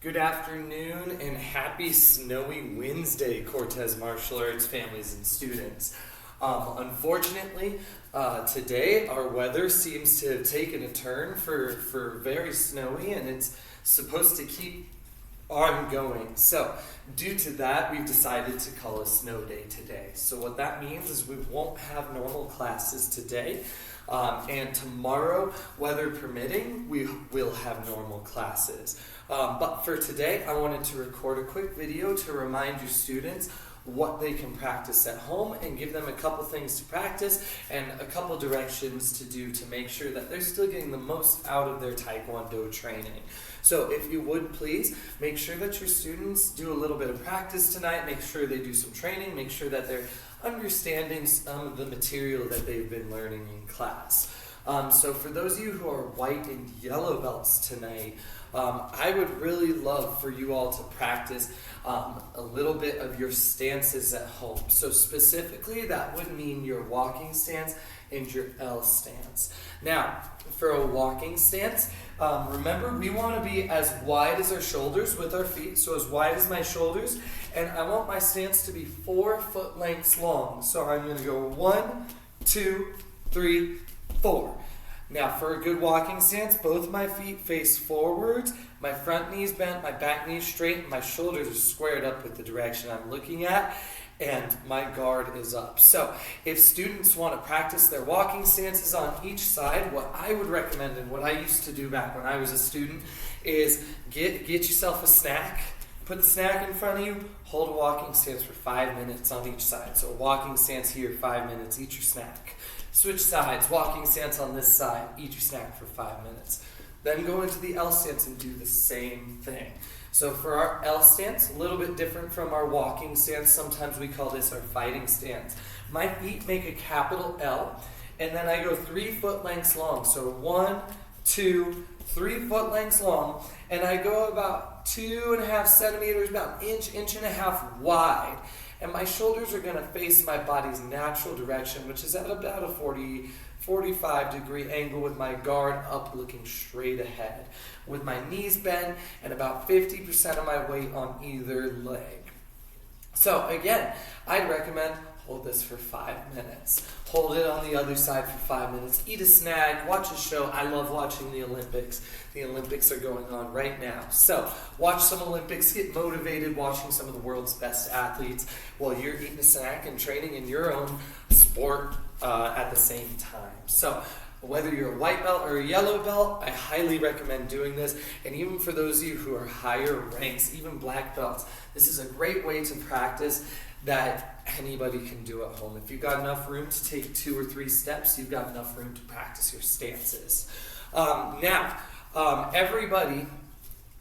Good afternoon and happy snowy Wednesday, Cortez Martial Arts families and students. Unfortunately, today our weather seems to have taken a turn for very snowy, and it's supposed to keep on going. So due to that, we've decided to call a snow day today. So what that means is we won't have normal classes today. And tomorrow, weather permitting, we will have normal classes. But for today, I wanted to record a quick video to remind your students what they can practice at home and give them a couple things to practice and a couple directions to do to make sure that they're still getting the most out of their Taekwondo training. So if you would please, make sure that your students do a little bit of practice tonight, make sure they do some training, make sure that they're understanding some of the material that they've been learning in class. So for those of you who are white and yellow belts tonight, I would really love for you all to practice a little bit of your stances at home. So specifically, that would mean your walking stance and your L stance. Now, for a walking stance, remember we want to be as wide as our shoulders with our feet, so as wide as my shoulders, and I want my stance to be 4 foot lengths long. So I'm going to go 1, 2, 3, 4. Now for a good walking stance, both my feet face forwards, my front knee's bent, my back knee's straight, and my shoulders are squared up with the direction I'm looking at, and my guard is up. So if students want to practice their walking stances on each side, what I would recommend and what I used to do back when I was a student is get yourself a snack, put the snack in front of you, hold a walking stance for 5 minutes on each side. So a walking stance here, 5 minutes, eat your snack. Switch sides, walking stance on this side, eat your snack for 5 minutes. Then go into the L stance and do the same thing. So for our L stance, a little bit different from our walking stance. Sometimes we call this our fighting stance. My feet make a capital L, and then I go 3 foot lengths long. So 1, 2, 3 foot lengths long, and I go about 2.5 centimeters, about an inch and a half wide. And my shoulders are going to face my body's natural direction, which is at about a 45 degree angle with my guard up looking straight ahead, with my knees bent and about 50% of my weight on either leg. So again, I'd recommend hold this for 5 minutes. Hold it on the other side for 5 minutes. Eat a snack, watch a show. I love watching the Olympics. The Olympics are going on right now. So watch some Olympics, get motivated watching some of the world's best athletes while you're eating a snack and training in your own sport at the same time. So whether you're a white belt or a yellow belt, I highly recommend doing this. And even for those of you who are higher ranks, even black belts, this is a great way to practice that anybody can do at home. If you've got enough room to take 2 or 3 steps, you've got enough room to practice your stances. Everybody,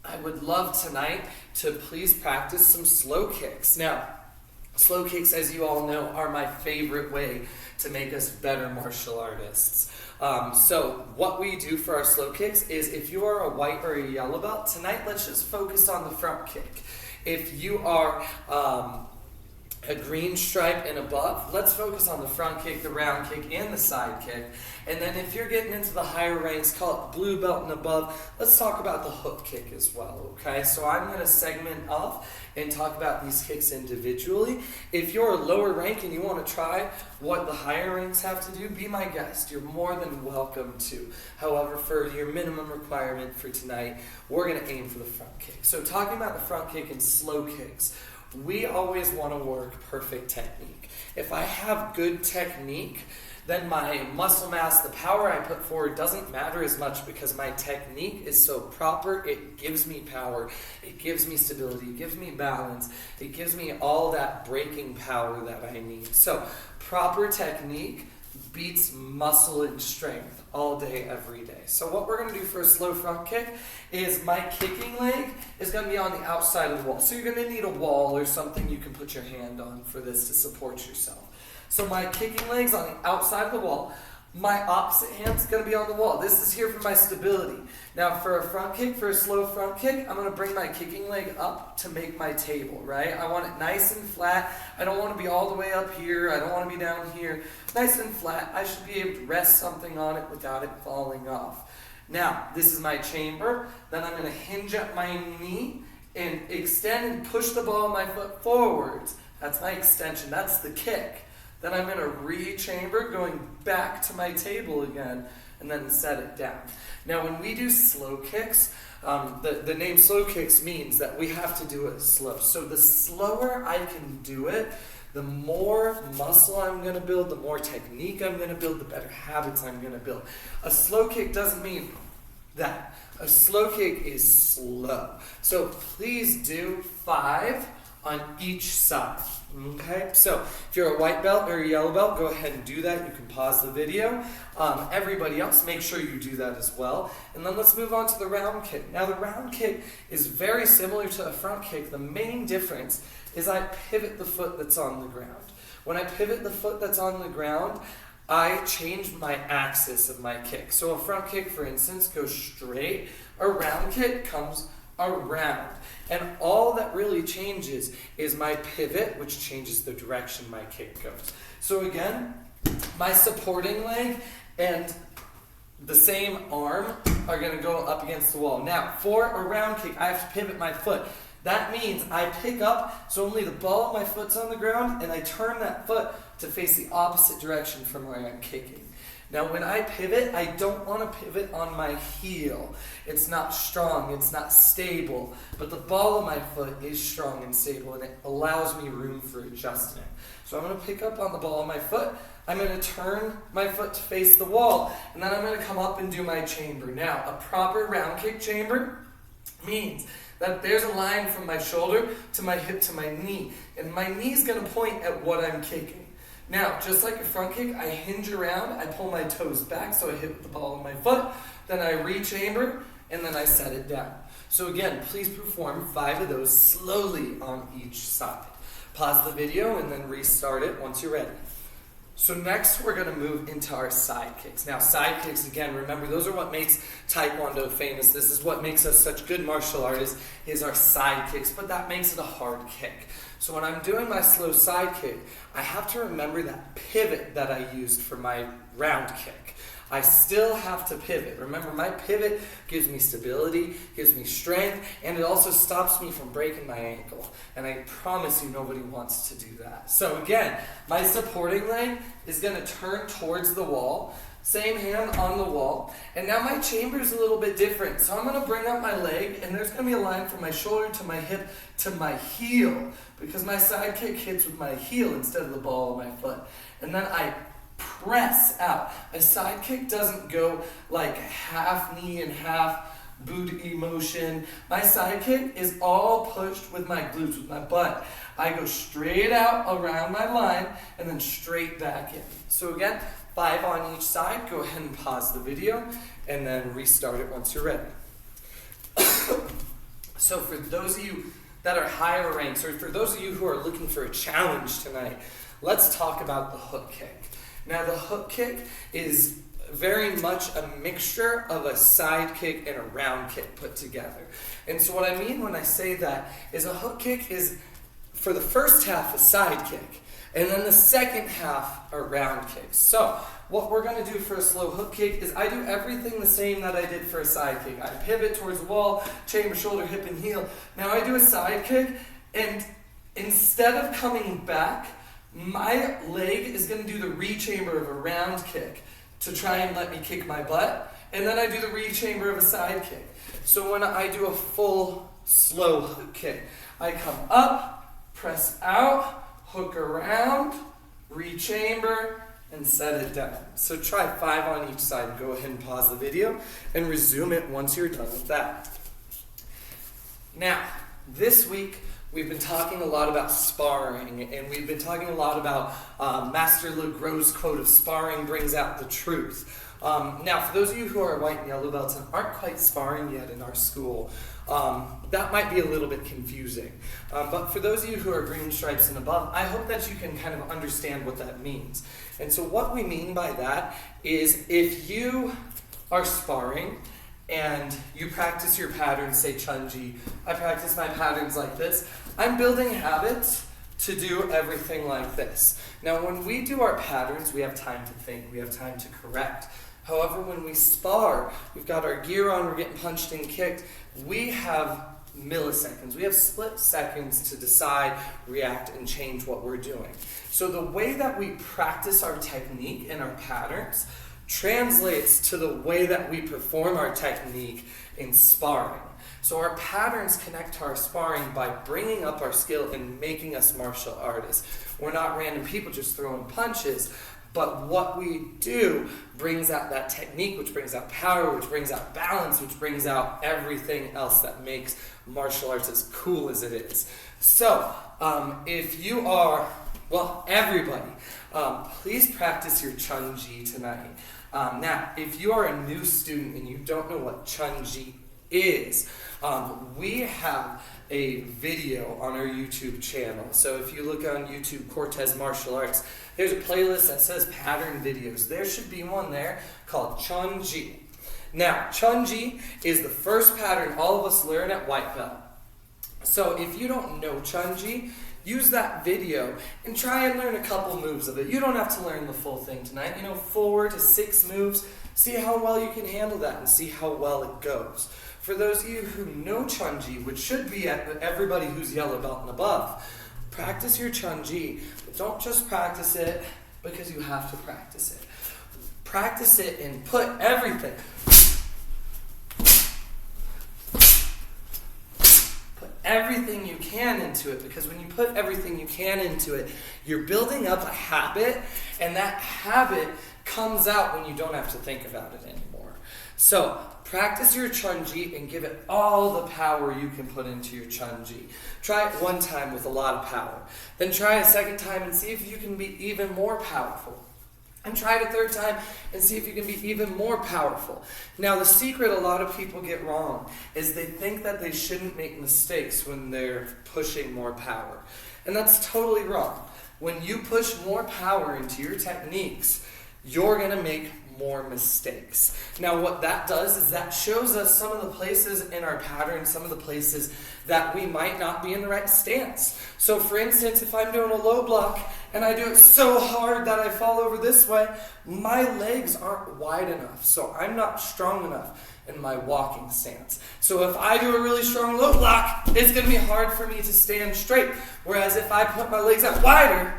I would love tonight to please practice some slow kicks. Now, slow kicks, as you all know, are my favorite way to make us better martial artists. So what we do for our slow kicks is, if you are a white or a yellow belt, tonight let's just focus on the front kick. If you are a green stripe and above, let's focus on the front kick, the round kick, and the side kick. And then if you're getting into the higher ranks, call it blue belt and above, let's talk about the hook kick as well, okay? So I'm going to segment off and talk about these kicks individually. If you're a lower rank and you want to try what the higher ranks have to do, be my guest. You're more than welcome to. However, for your minimum requirement for tonight, we're going to aim for the front kick. So talking about the front kick and slow kicks, we always want to work perfect technique. If I have good technique, then my muscle mass, the power I put forward doesn't matter as much, because my technique is so proper. It gives me power, it gives me stability, it gives me balance, it gives me all that breaking power that I need. So proper technique beats muscle and strength all day, every day. So what we're going to do for a slow front kick is my kicking leg is going to be on the outside of the wall. So you're going to need a wall or something you can put your hand on for this to support yourself. So my kicking leg's on the outside of the wall. My opposite hand's going to be on the wall. This is here for my stability. Now for a front kick, for a slow front kick, I'm going to bring my kicking leg up to make my table, right? I want it nice and flat. I don't want to be all the way up here. I don't want to be down here. Nice and flat. I should be able to rest something on it without it falling off. Now, this is my chamber. Then I'm going to hinge at my knee and extend and push the ball of my foot forwards. That's my extension. That's the kick. Then I'm going to re-chamber, going back to my table again, and then set it down. Now, when we do slow kicks, the name slow kicks means that we have to do it slow. So the slower I can do it, the more muscle I'm going to build, the more technique I'm going to build, the better habits I'm going to build. A slow kick doesn't mean that. A slow kick is slow. So please do 5 on each side. Okay, so if you're a white belt or a yellow belt, go ahead and do that. You can pause the video. Everybody else, make sure you do that as well. And then let's move on to the round kick. Now the round kick is very similar to a front kick. The main difference is I pivot the foot that's on the ground. When I pivot the foot that's on the ground, I change my axis of my kick. So a front kick, for instance, goes straight. A round kick comes around. And all that really changes is my pivot, which changes the direction my kick goes. So again, my supporting leg and the same arm are going to go up against the wall. Now, for a round kick, I have to pivot my foot. That means I pick up, so only the ball of my foot's on the ground, and I turn that foot to face the opposite direction from where I'm kicking. Now, when I pivot, I don't want to pivot on my heel. It's not strong, it's not stable, but the ball of my foot is strong and stable, and it allows me room for adjustment. So I'm going to pick up on the ball of my foot, I'm going to turn my foot to face the wall, and then I'm going to come up and do my chamber. Now, a proper round kick chamber means that there's a line from my shoulder to my hip to my knee, and my knee's going to point at what I'm kicking. Now, just like a front kick, I hinge around, I pull my toes back so I hit with the ball of my foot, then I re-chamber, and then I set it down. So again, please perform 5 of those slowly on each side. Pause the video and then restart it once you're ready. So next we're going to move into our side kicks. Now side kicks, again, remember those are what makes Taekwondo famous. This is what makes us such good martial artists, is our side kicks, but that makes it a hard kick. So when I'm doing my slow side kick, I have to remember that pivot that I used for my round kick. I still have to pivot. Remember, my pivot gives me stability, gives me strength, and it also stops me from breaking my ankle. And I promise you nobody wants to do that. So again, my supporting leg is going to turn towards the wall, same hand on the wall, and now my chamber is a little bit different. So I'm going to bring up my leg, and there's going to be a line from my shoulder to my hip to my heel, because my side kick hits with my heel instead of the ball of my foot. And then I press out. A side kick doesn't go like half knee and half boot motion. My side kick is all pushed with my glutes, with my butt. I go straight out around my line and then straight back in. So again, 5 on each side. Go ahead and pause the video and then restart it once you're ready. So for those of you that are higher ranks, or for those of you who are looking for a challenge tonight, let's talk about the hook kick. Now the hook kick is very much a mixture of a side kick and a round kick put together. And so what I mean when I say that is a hook kick is, for the first half, a side kick, and then the second half a round kick. So what we're going to do for a slow hook kick is I do everything the same that I did for a side kick. I pivot towards the wall, chamber, shoulder, hip, and heel. Now I do a side kick, and instead of coming back, my leg is going to do the re-chamber of a round kick to try and let me kick my butt, and then I do the re-chamber of a side kick. So when I do a full slow hook kick, I come up, press out, hook around, re-chamber, and set it down. So try 5 on each side. Go ahead and pause the video and resume it once you're done with that. Now, this week, we've been talking a lot about sparring, and we've been talking a lot about Master LeGros' quote of sparring brings out the truth. Now, for those of you who are white and yellow belts and aren't quite sparring yet in our school, that might be a little bit confusing. But for those of you who are green stripes and above, I hope that you can kind of understand what that means. And so what we mean by that is if you are sparring, and you practice your patterns, say Chunji, I practice my patterns like this, I'm building habits to do everything like this. Now when we do our patterns, we have time to think, we have time to correct. However, when we spar, we've got our gear on, we're getting punched and kicked, we have milliseconds. We have split seconds to decide, react, and change what we're doing. So the way that we practice our technique and our patterns translates to the way that we perform our technique in sparring. So our patterns connect to our sparring by bringing up our skill and making us martial artists. We're not random people just throwing punches, but what we do brings out that technique, which brings out power, which brings out balance, which brings out everything else that makes martial arts as cool as it is. So, if you are, well, everybody, please practice your Chun Ji tonight. Now, if you are a new student and you don't know what Chun Ji is, we have a video on our YouTube channel. So if you look on YouTube, Cortez Martial Arts, there's a playlist that says pattern videos. There should be one there called Chun Ji. Now, Chun Ji is the first pattern all of us learn at white belt. So if you don't know Chun Ji, use that video and try and learn a couple moves of it. You don't have to learn the full thing tonight. 4 to 6 moves. See how well you can handle that and see how well it goes. For those of you who know Chun Ji, which should be everybody who's yellow belt and above, practice your Chun Ji, but don't just practice it because you have to practice it. Practice it and put everything. Put everything you can into it, because when you put everything you can into it, you're building up a habit, and that habit comes out when you don't have to think about it anymore. So, practice your Chun Ji and give it all the power you can put into your Chun Ji. Try it one time with a lot of power. Then try a second time and see if you can be even more powerful. And try it a third time and see if you can be even more powerful. Now, the secret a lot of people get wrong is they think that they shouldn't make mistakes when they're pushing more power. And that's totally wrong. When you push more power into your techniques, you're going to make more mistakes. Now, what that does is that shows us some of the places in our pattern, some of the places that we might not be in the right stance. So, for instance, if I'm doing a low block and I do it so hard that I fall over this way, my legs aren't wide enough, so I'm not strong enough in my walking stance. So if I do a really strong low block, it's going to be hard for me to stand straight. Whereas if I put my legs out wider,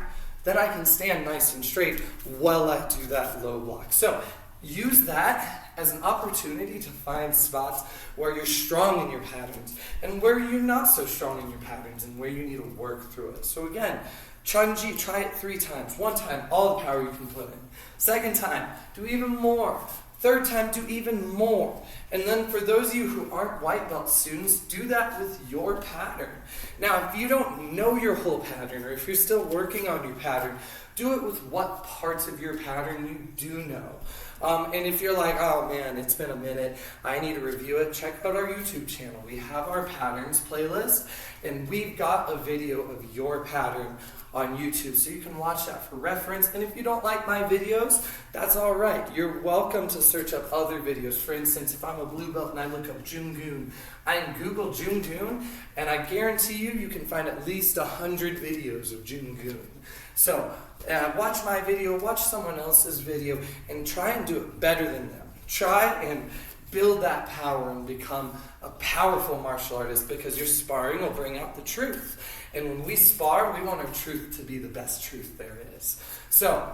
then I can stand nice and straight while I do that low block. So use that as an opportunity to find spots where you're strong in your patterns and where you're not so strong in your patterns and where you need to work through it. So again, Chun Ji, try it 3 times. 1 time, all the power you can put in. 2nd time, do even more. 3rd time, do even more. And then for those of you who aren't white belt students, do that with your pattern. Now, if you don't know your whole pattern, or if you're still working on your pattern, do it with what parts of your pattern you do know. And if you're like, oh man, it's been a minute, I need to review it, check out our YouTube channel. We have our patterns playlist, and we've got a video of your pattern on YouTube, so you can watch that for reference. And if you don't like my videos, that's all right. You're welcome to search up other videos. For instance, if I'm a blue belt and I look up Jung Goon, I can Google Jung Goon, and I guarantee you can find at least 100 videos of Jung Goon. So watch my video, watch someone else's video, and try and do it better than them. Try and build that power and become a powerful martial artist, because your sparring will bring out the truth. And when we spar, we want our truth to be the best truth there is. So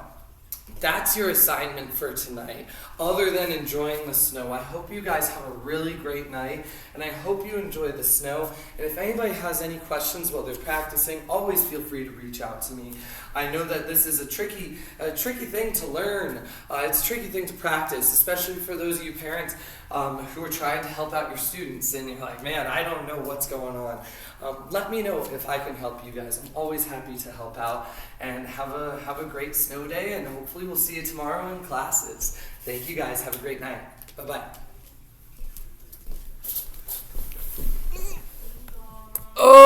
that's your assignment for tonight. Other than enjoying the snow, I hope you guys have a really great night, and I hope you enjoy the snow. And if anybody has any questions while they're practicing, always feel free to reach out to me. I know that this is a tricky thing to learn. It's a tricky thing to practice, especially for those of you parents who are trying to help out your students, and you're like, man, I don't know what's going on. Let me know if I can help you guys. I'm always happy to help out. And have a great snow day, and hopefully we'll see you tomorrow in classes. Thank you guys. Have a great night. Bye-bye.